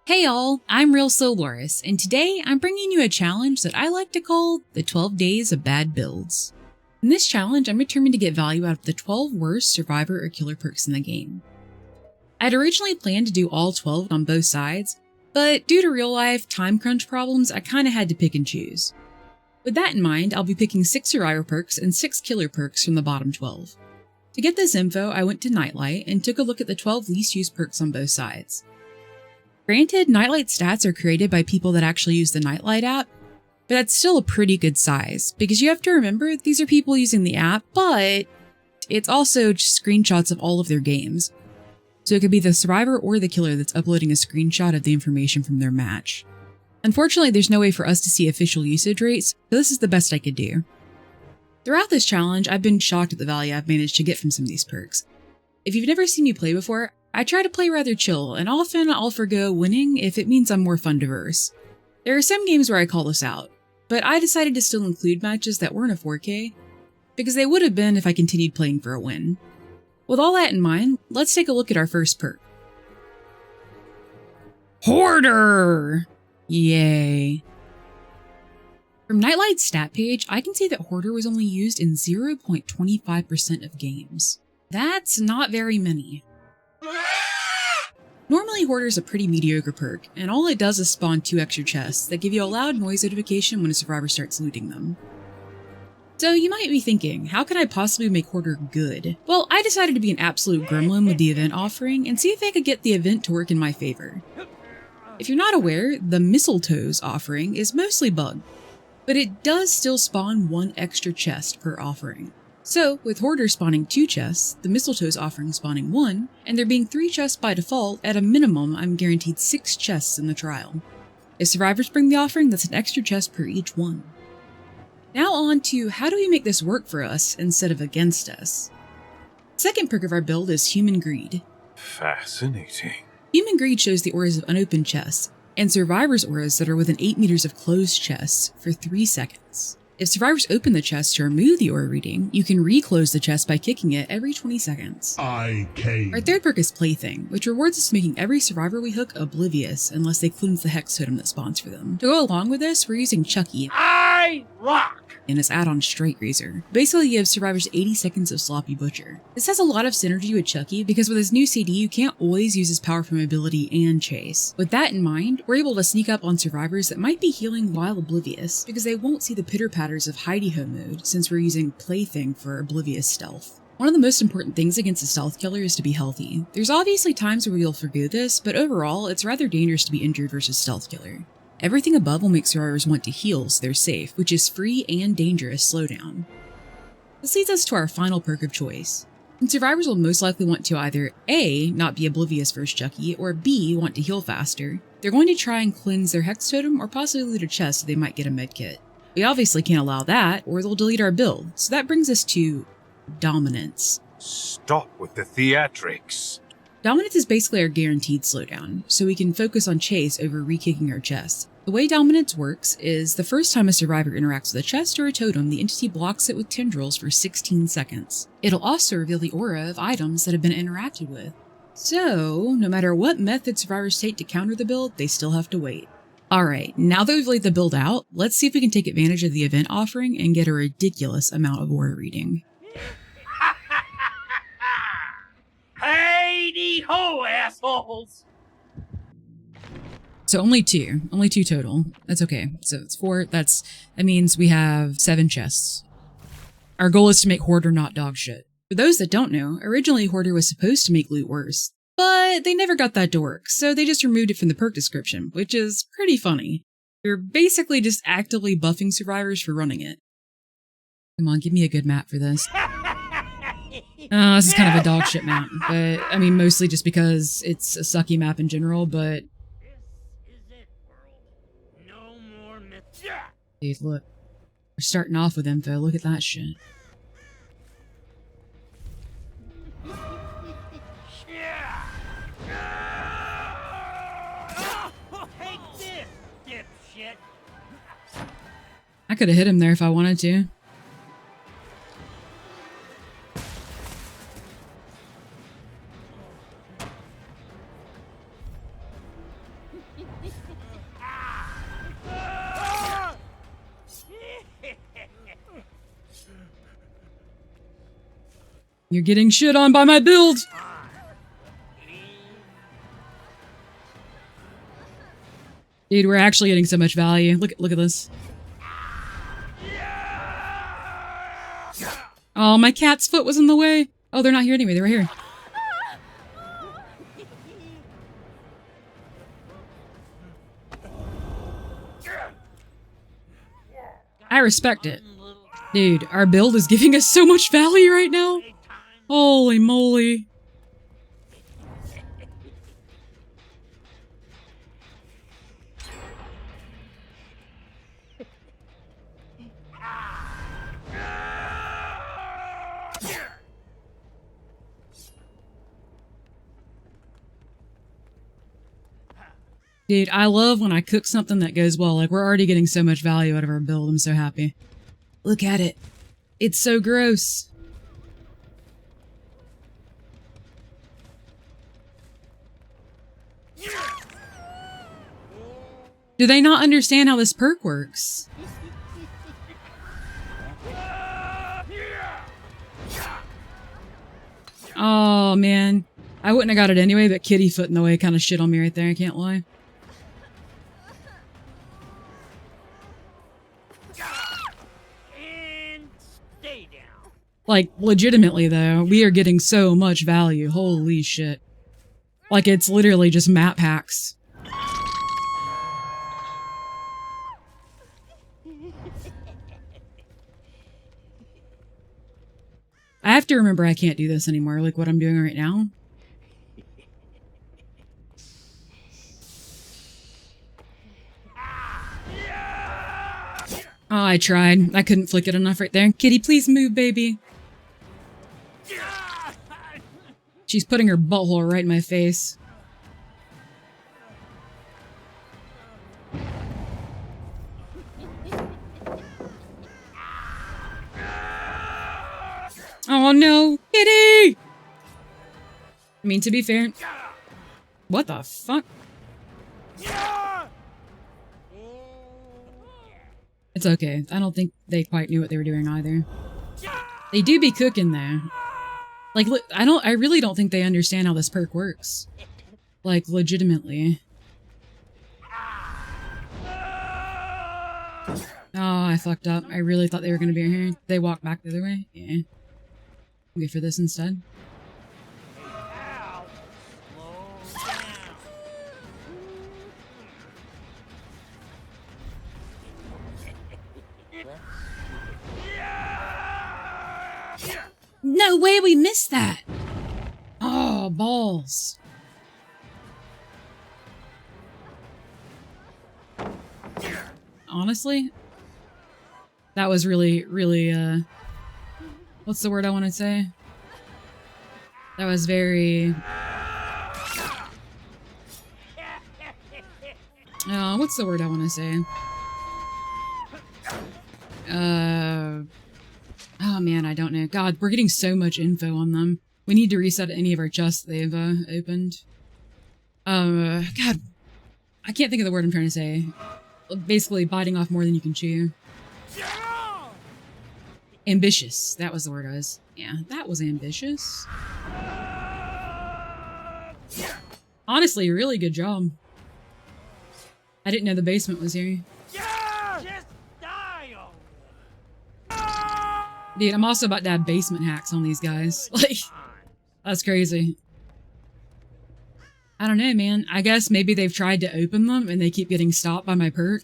Hey y'all, I'm RealSlowLoris, and today I'm bringing you a challenge that I like to call the 12 Days of Bad Builds. In this challenge, I'm determined to get value out of the 12 worst survivor or killer perks in the game. I'd originally planned to do all 12 on both sides, but due to real-life time crunch problems, I kinda had to pick and choose. With that in mind, I'll be picking 6 survivor perks and 6 killer perks from the bottom 12. To get this info, I went to Nightlight and took a look at the 12 least used perks on both sides. Granted, Nightlight stats are created by people that actually use the Nightlight app, but that's still a pretty good size, because you have to remember these are people using the app, but it's also just screenshots of all of their games. So it could be the survivor or the killer that's uploading a screenshot of the information from their match. Unfortunately, there's no way for us to see official usage rates, so this is the best I could do. Throughout this challenge, I've been shocked at the value I've managed to get from some of these perks. If you've never seen me play before, I try to play rather chill, and often I'll forgo winning if it means I'm more fun to verse. There are some games where I call this out, but I decided to still include matches that weren't a 4K, because they would have been if I continued playing for a win. With all that in mind, let's take a look at our first perk. Hoarder! Yay. From Nightlight's stat page, I can see that Hoarder was only used in 0.25% of games. That's not very many. Normally, Hoarder's a pretty mediocre perk, and all it does is spawn 2 extra chests that give you a loud noise notification when a survivor starts looting them. So you might be thinking, how can I possibly make Hoarder good? Well, I decided to be an absolute gremlin with the event offering and see if I could get the event to work in my favor. If you're not aware, the Mistletoe's offering is mostly bugged, but it does still spawn 1 extra chest per offering. So, with Hoarder spawning 2 chests, the Mistletoe's offering spawning 1, and there being 3 chests by default, at a minimum I'm guaranteed 6 chests in the trial. If survivors bring the offering, that's an extra chest per each one. Now on to how do we make this work for us instead of against us? Second perk of our build is Human Greed. Fascinating. Human Greed shows the auras of unopened chests, and survivors' auras that are within 8 meters of closed chests for 3 seconds. If survivors open the chest to remove the aura reading, you can reclose the chest by kicking it every 20 seconds. Our third perk is Plaything, which rewards us making every survivor we hook oblivious unless they cleanse the hex totem that spawns for them. To go along with this, we're using Chucky and his add-on Straight Razor. Basically gives survivors 80 seconds of Sloppy Butcher. This has a lot of synergy with Chucky because with his new CD you can't always use his power from ability and chase. With that in mind, we're able to sneak up on survivors that might be healing while oblivious because they won't see the pitter-patters of hidey-ho mode since we're using Plaything for oblivious stealth. One of the most important things against a stealth killer is to be healthy. There's obviously times where you'll forgo this, but overall it's rather dangerous to be injured versus stealth killer. Everything above will make survivors want to heal so they're safe, which is free and dangerous slowdown. This leads us to our final perk of choice. And survivors will most likely want to either A, not be oblivious versus Chucky, or B, want to heal faster. They're going to try and cleanse their hex totem or possibly loot a chest so they might get a medkit. We obviously can't allow that, or they'll delete our build, so that brings us to Dominance. Stop with the theatrics. Dominance is basically our guaranteed slowdown, so we can focus on chase over re-kicking our chest. The way Dominance works is the first time a survivor interacts with a chest or a totem, the entity blocks it with tendrils for 16 seconds. It'll also reveal the aura of items that have been interacted with. So, no matter what method survivors take to counter the build, they still have to wait. Alright, now that we've laid the build out, let's see if we can take advantage of the event offering and get a ridiculous amount of aura reading. Hey ho, assholes! So only two total. That's okay. So it's 4, that means we have 7 chests. Our goal is to make Hoarder not dog shit. For those that don't know, originally Hoarder was supposed to make loot worse, but they never got that to work, so they just removed it from the perk description, which is pretty funny. You're basically just actively buffing survivors for running it. Come on, give me a good map for this. This is kind of a dog shit map, but I mean mostly just because it's a sucky map in general, but dude, look. We're starting off with info, look at that shit. I could have hit him there if I wanted to. You're getting shit on by my build! Dude, we're actually getting so much value. Look at this. Oh, my cat's foot was in the way. Oh, they're not here anyway. They were here. I respect it. Dude, our build is giving us so much value right now. Holy moly. Dude, I love when I cook something that goes well. Like, we're already getting so much value out of our build. I'm so happy. Look at it. It's so gross. Do they not understand how this perk works? Oh, man. I wouldn't have got it anyway, but kitty foot in the way kind of shit on me right there, I can't lie. And stay down. Like, legitimately though, we are getting so much value. Holy shit. Like, it's literally just map hacks. I have to remember I can't do this anymore, like what I'm doing right now. Oh, I tried. I couldn't flick it enough right there. Kitty, please move, baby. She's putting her butthole right in my face. Oh no, Kitty! I mean, to be fair... What the fuck? It's okay. I don't think they quite knew what they were doing either. They do be cooking though. Like, look, I really don't think they understand how this perk works. Like, legitimately. Oh, I fucked up. I really thought they were gonna be here. They walked back the other way? Yeah. Wait for this instead. No way we missed that! Oh, balls. Honestly, that was really, what's the word I want to say? That was very... what's the word I want to say? Oh man, I don't know. God, we're getting so much info on them. We need to reset any of our chests they've opened. God, I can't think of the word I'm trying to say. Basically, biting off more than you can chew. Ambitious. That was the word I was... Yeah, that was ambitious. Honestly, really good job. I didn't know the basement was here. Dude, I'm also about to have basement hacks on these guys. Like, that's crazy. I don't know, man. I guess maybe they've tried to open them and they keep getting stopped by my perk.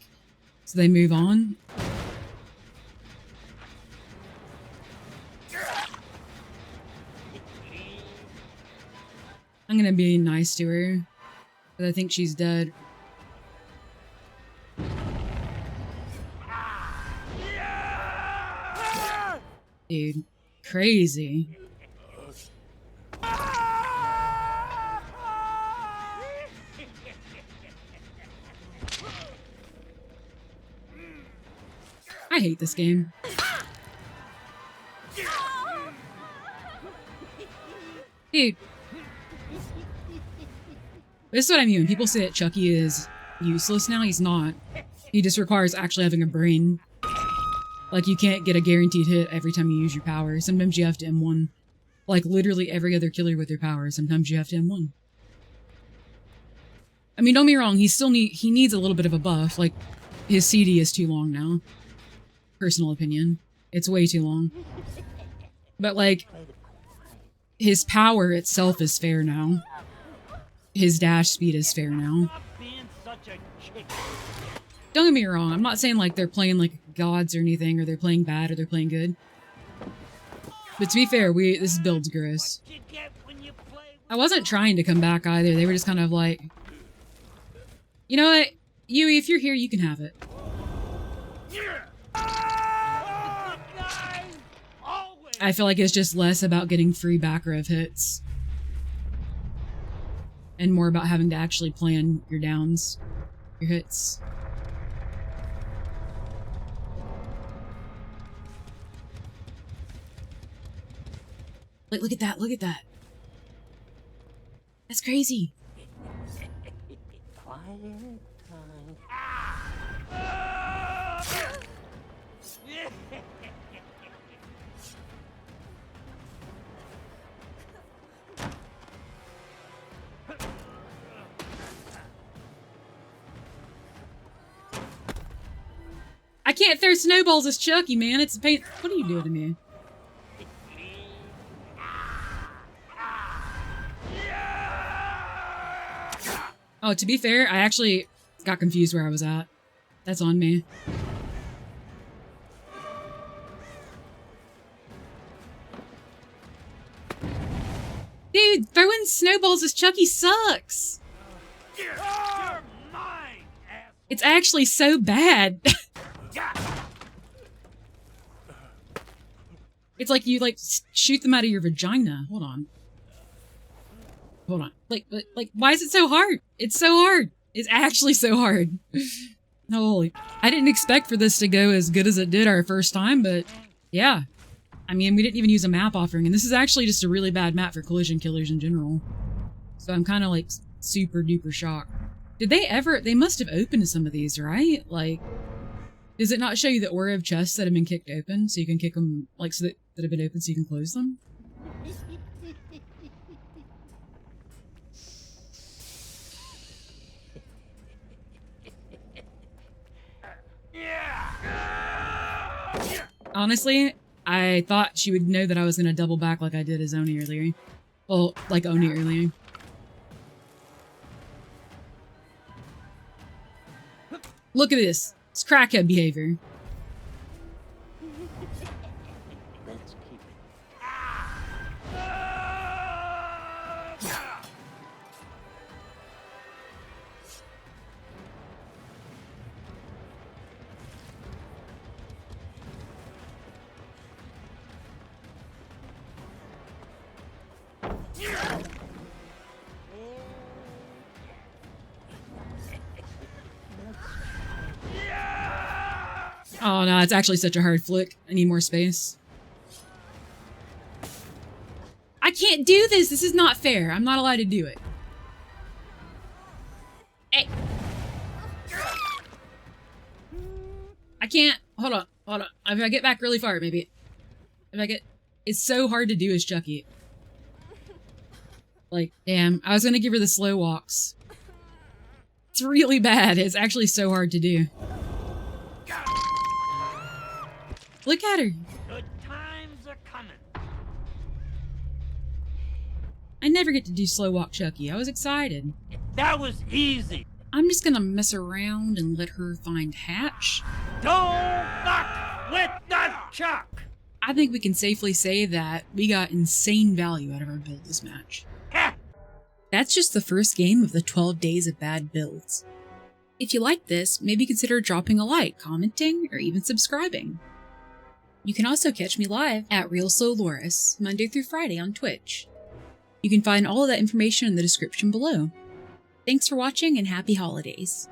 So they move on. I'm gonna be nice to her. But I think she's dead. Dude, crazy. I hate this game. Dude. This is what I mean when people say that Chucky is useless now. He's not. He just requires actually having a brain. Like, you can't get a guaranteed hit every time you use your power. Sometimes you have to M1. Like literally every other killer with their power, sometimes you have to M1. I mean, don't be wrong, he needs a little bit of a buff. Like, his CD is too long now. Personal opinion. It's way too long. But like, his power itself is fair now. His dash speed is fair now. Don't get me wrong, I'm not saying like they're playing like gods or anything, or they're playing bad, or they're playing good. But to be fair, this build's gross. I wasn't trying to come back either, they were just kind of like, you know what, Yui, if you're here, you can have it. I feel like it's just less about getting free back rev hits. And more about having to actually plan your downs, your hits. Like, look at that, look at that. That's crazy. I can't throw snowballs as Chucky, man. It's a pain. What are you doing to me? Oh, to be fair, I actually got confused where I was at. That's on me. Dude, throwing snowballs as Chucky sucks. It's actually so bad. It's like you, like, shoot them out of your vagina. Hold on. Hold on. Like, why is it so hard? It's so hard. It's actually so hard. Holy. I didn't expect for this to go as good as it did our first time, but yeah. I mean, we didn't even use a map offering, and this is actually just a really bad map for collision killers in general. So I'm kind of, like, super duper shocked. Did they ever... They must have opened some of these, right? Like, does it not show you the aura of chests that have been kicked open, so you can kick them, like, so that have been open so you can close them? Honestly, I thought she would know that I was going to double back like I did as Oni earlier. Well, like Oni earlier. Look at this. It's crackhead behavior. Let's keep it. Oh no, it's actually such a hard flick. I need more space. I can't do this! This is not fair. I'm not allowed to do it. Hey! I can't. Hold on. Hold on. If I get back really far, maybe. If I get... It's so hard to do as Chucky. Like, damn. I was gonna give her the slow walks. It's really bad. It's actually so hard to do. Look at her. Good times are coming. I never get to do slow walk Chucky. I was excited. That was easy. I'm just gonna mess around and let her find Hatch. Don't fuck with the Chuck. I think we can safely say that we got insane value out of our build this match. That's just the first game of the 12 days of bad builds. If you like this, maybe consider dropping a like, commenting, or even subscribing. You can also catch me live at RealSlowLoris, Monday through Friday on Twitch. You can find all of that information in the description below. Thanks for watching and happy holidays.